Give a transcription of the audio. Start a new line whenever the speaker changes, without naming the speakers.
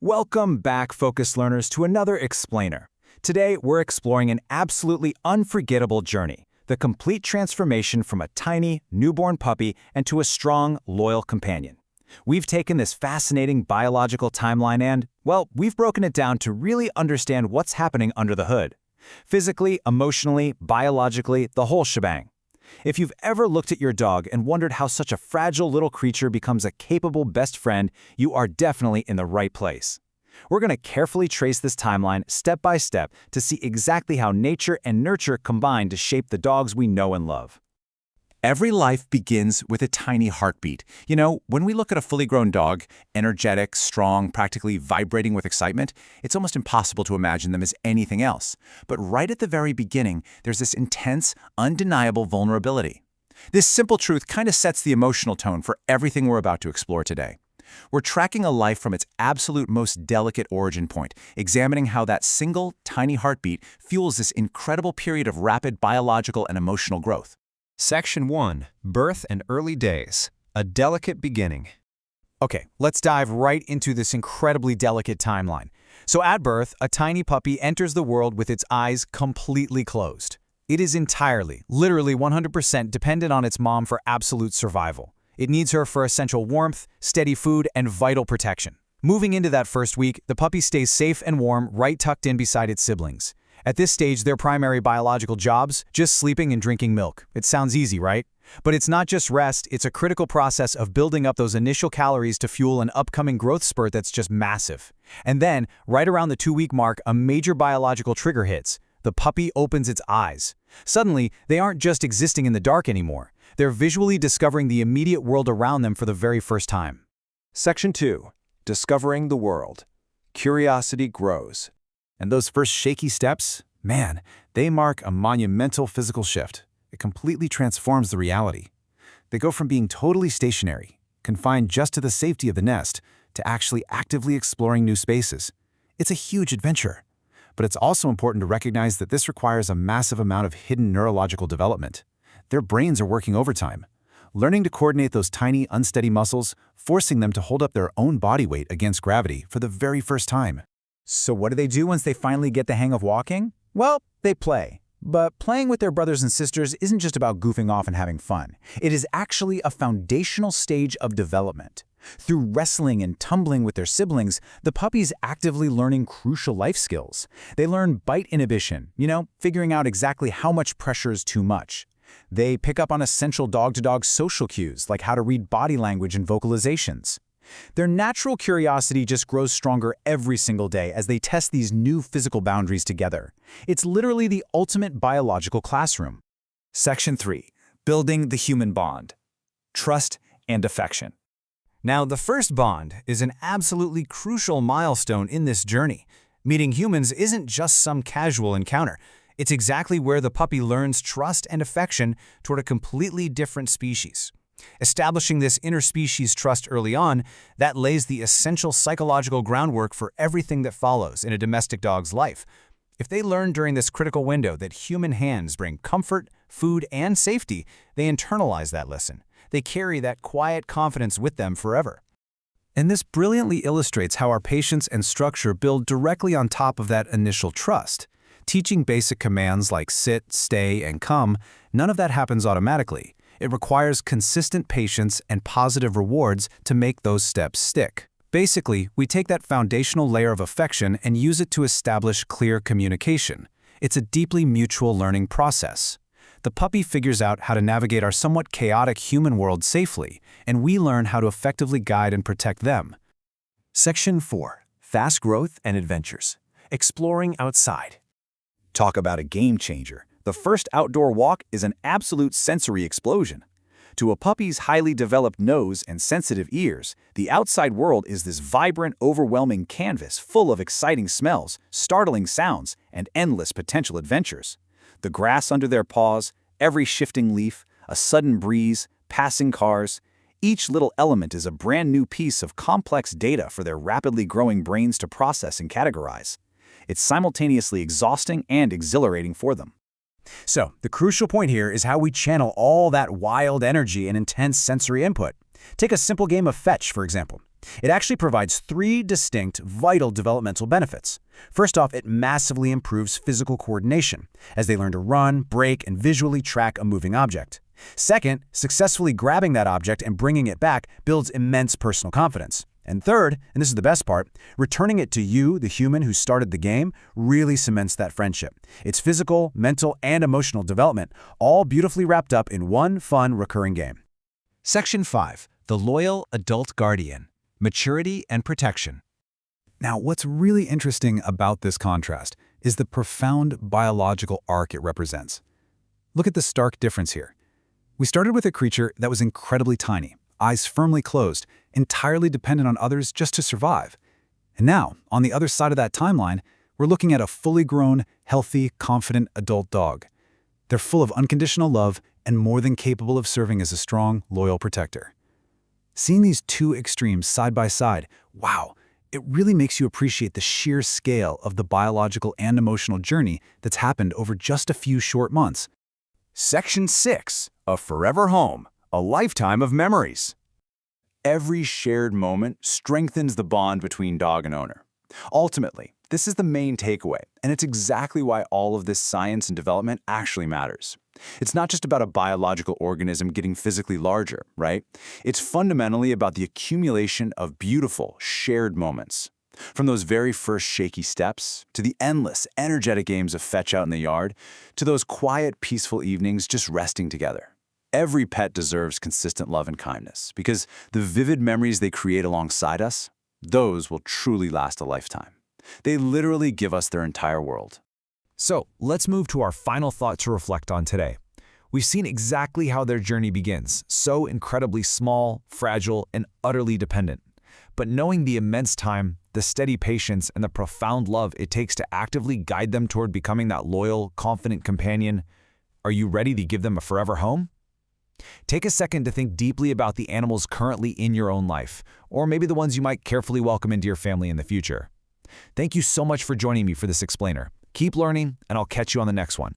Welcome back, Focus Learners, to another Explainer. Today, we're exploring an absolutely unforgettable journey, the complete transformation from a tiny, newborn puppy and to a strong, loyal companion. We've taken this fascinating biological timeline and, well, we've broken it down to really understand what's happening under the hood. Physically, emotionally, biologically, the whole shebang. If you've ever looked at your dog and wondered how such a fragile little creature becomes a capable best friend, you are definitely in the right place. We're going to carefully trace this timeline step by step to see exactly how nature and nurture combine to shape the dogs we know and love. Every life begins with a tiny heartbeat. You know, when we look at a fully grown dog, energetic, strong, practically vibrating with excitement, it's almost impossible to imagine them as anything else. But right at the very beginning, there's this intense, undeniable vulnerability. This simple truth kind of sets the emotional tone for everything we're about to explore today. We're tracking a life from its absolute most delicate origin point, examining how that single, tiny heartbeat fuels this incredible period of rapid biological and emotional growth.
Section 1. Birth and Early Days. A Delicate Beginning.
Okay, let's dive right into this incredibly delicate timeline. So at birth, a tiny puppy enters the world with its eyes completely closed. It is entirely, literally 100% dependent on its mom for absolute survival. It needs her for essential warmth, steady food, and vital protection. Moving into that first week, the puppy stays safe and warm, right tucked in beside its siblings. At this stage, their primary biological jobs, just sleeping and drinking milk. It sounds easy, right? But it's not just rest, it's a critical process of building up those initial calories to fuel an upcoming growth spurt that's just massive. And then, right around the 2-week mark, a major biological trigger hits. The puppy opens its eyes. Suddenly, they aren't just existing in the dark anymore. They're visually discovering the immediate world around them for the very first time.
Section 2. Discovering the World. Curiosity grows.
And those first shaky steps, man, they mark a monumental physical shift. It completely transforms the reality. They go from being totally stationary, confined just to the safety of the nest, to actually actively exploring new spaces. It's a huge adventure. But it's also important to recognize that this requires a massive amount of hidden neurological development. Their brains are working overtime, learning to coordinate those tiny, unsteady muscles, forcing them to hold up their own body weight against gravity for the very first time. So what do they do once they finally get the hang of walking? Well, they play. But playing with their brothers and sisters isn't just about goofing off and having fun. It is actually a foundational stage of development. Through wrestling and tumbling with their siblings, the puppy's actively learning crucial life skills. They learn bite inhibition, figuring out exactly how much pressure is too much. They pick up on essential dog-to-dog social cues, like how to read body language and vocalizations. Their natural curiosity just grows stronger every single day as they test these new physical boundaries together. It's literally the ultimate biological classroom. Section 3. Building the human bond. Trust and affection.
Now, the first bond is an absolutely crucial milestone in this journey. Meeting humans isn't just some casual encounter. It's exactly where the puppy learns trust and affection toward a completely different species. Establishing this interspecies trust early on, that lays the essential psychological groundwork for everything that follows in a domestic dog's life. If they learn during this critical window that human hands bring comfort, food, and safety, they internalize that lesson. They carry that quiet confidence with them forever.
And this brilliantly illustrates how our patience and structure build directly on top of that initial trust. Teaching basic commands like sit, stay, and come, none of that happens automatically. It requires consistent patience and positive rewards to make those steps stick. Basically, we take that foundational layer of affection and use it to establish clear communication. It's a deeply mutual learning process. The puppy figures out how to navigate our somewhat chaotic human world safely, and we learn how to effectively guide and protect them.
Section 4. Fast Growth and Adventures. Exploring outside. Talk about a game changer. The first outdoor walk is an absolute sensory explosion. To a puppy's highly developed nose and sensitive ears, the outside world is this vibrant, overwhelming canvas full of exciting smells, startling sounds, and endless potential adventures. The grass under their paws, every shifting leaf, a sudden breeze, passing cars, each little element is a brand new piece of complex data for their rapidly growing brains to process and categorize. It's simultaneously exhausting and exhilarating for them.
So, the crucial point here is how we channel all that wild energy and intense sensory input. Take a simple game of fetch, for example.
It actually provides 3 distinct, vital developmental benefits. First off, it massively improves physical coordination, as they learn to run, break, and visually track a moving object. Second, successfully grabbing that object and bringing it back builds immense personal confidence. And third, and this is the best part, returning it to you, the human who started the game, really cements that friendship. It's physical, mental, and emotional development, all beautifully wrapped up in one fun, recurring game.
Section 5. The Loyal Adult Guardian. Maturity and Protection.
Now, what's really interesting about this contrast is the profound biological arc it represents. Look at the stark difference here. We started with a creature that was incredibly tiny, eyes firmly closed, entirely dependent on others just to survive. And now, on the other side of that timeline, we're looking at a fully grown, healthy, confident adult dog. They're full of unconditional love and more than capable of serving as a strong, loyal protector. Seeing these two extremes side by side, wow, it really makes you appreciate the sheer scale of the biological and emotional journey that's happened over just a few short months.
Section 6. A forever home. A lifetime of memories. Every shared moment strengthens the bond between dog and owner. Ultimately, this is the main takeaway, and it's exactly why all of this science and development actually matters. It's not just about a biological organism getting physically larger, right? It's fundamentally about the accumulation of beautiful, shared moments. From those very first shaky steps, to the endless, energetic games of fetch out in the yard, to those quiet, peaceful evenings just resting together. Every pet deserves consistent love and kindness, because the vivid memories they create alongside us, those will truly last a lifetime. They literally give us their entire world.
So, let's move to our final thought to reflect on today. We've seen exactly how their journey begins, so incredibly small, fragile, and utterly dependent. But knowing the immense time, the steady patience, and the profound love it takes to actively guide them toward becoming that loyal, confident companion, are you ready to give them a forever home? Take a second to think deeply about the animals currently in your own life, or maybe the ones you might carefully welcome into your family in the future. Thank you so much for joining me for this explainer. Keep learning, and I'll catch you on the next one.